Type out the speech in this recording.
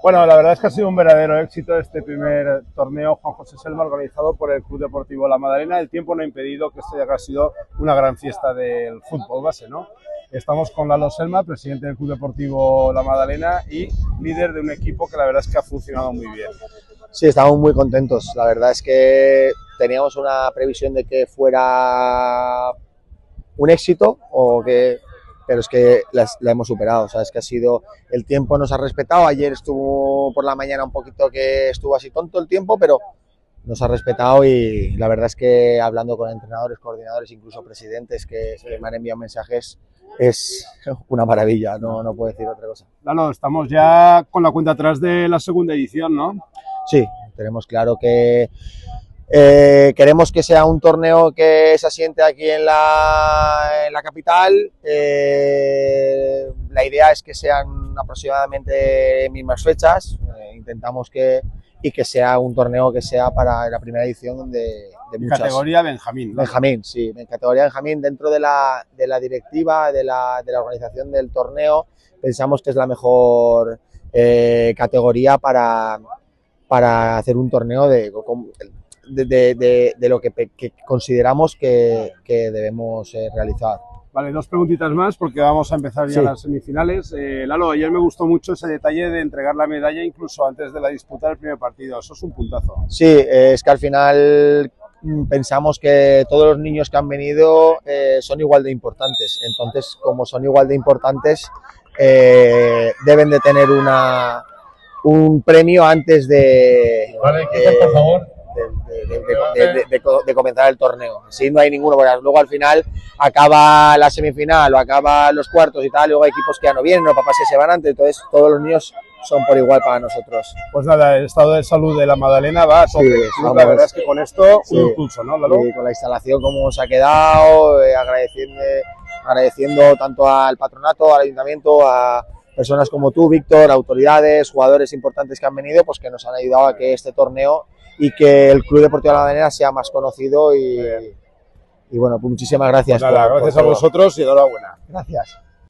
Bueno, la verdad es que ha sido un verdadero éxito este primer torneo Juan José Selma organizado por el Club Deportivo La Madalena. El tiempo no ha impedido que esto haya sido una gran fiesta del fútbol base, ¿no? Estamos con Lalo Selma, presidente del Club Deportivo La Madalena y líder de un equipo que la verdad es que ha funcionado muy bien. Sí, estamos muy contentos. La verdad es que teníamos una previsión de que fuera un éxito, pero es que la hemos superado. Sabes que ha sido, el tiempo nos ha respetado. Ayer estuvo por la mañana un poquito que estuvo así tonto el tiempo, pero nos ha respetado y la verdad es que hablando con entrenadores, coordinadores, incluso presidentes que me han enviado mensajes, es una maravilla, no puedo decir otra cosa. Lalo, estamos ya con la cuenta atrás de la segunda edición, ¿no? Sí, tenemos claro que queremos que sea un torneo que se asiente aquí en la capital. La idea es que sean aproximadamente mismas fechas. Intentamos que sea un torneo que sea para la primera edición de muchas. Categoría Benjamín, ¿no? Benjamín, sí, en categoría Benjamín, dentro de la directiva, de la organización del torneo, pensamos que es la mejor categoría para hacer un torneo de lo que consideramos que debemos realizar. Vale, dos preguntitas más porque vamos a empezar ya las semifinales. Lalo, ayer me gustó mucho ese detalle de entregar la medalla incluso antes de la disputa del primer partido. Eso es un puntazo. Sí, es que al final pensamos que todos los niños que han venido son igual de importantes. Entonces, como son igual de importantes, deben de tener un premio antes de... Vale, por favor. De comenzar el torneo. Así no hay ninguno, porque luego al final acaba la semifinal o acaba los cuartos y tal, luego hay equipos que ya no vienen, los papás que se van antes, entonces todos los niños son por igual para nosotros. Pues nada, el estado de salud de La Madalena va a tope. Sí, la verdad es que con esto un impulso, ¿no, Lalo? Sí, con la instalación como se ha quedado, agradeciendo tanto al patronato, al ayuntamiento, a personas como tú, Víctor, autoridades, jugadores importantes que han venido, pues que nos han ayudado a que este torneo y que el Club Deportivo La Madalena sea más conocido y bueno, pues muchísimas gracias. Pues nada, gracias a vosotros y enhorabuena. Gracias.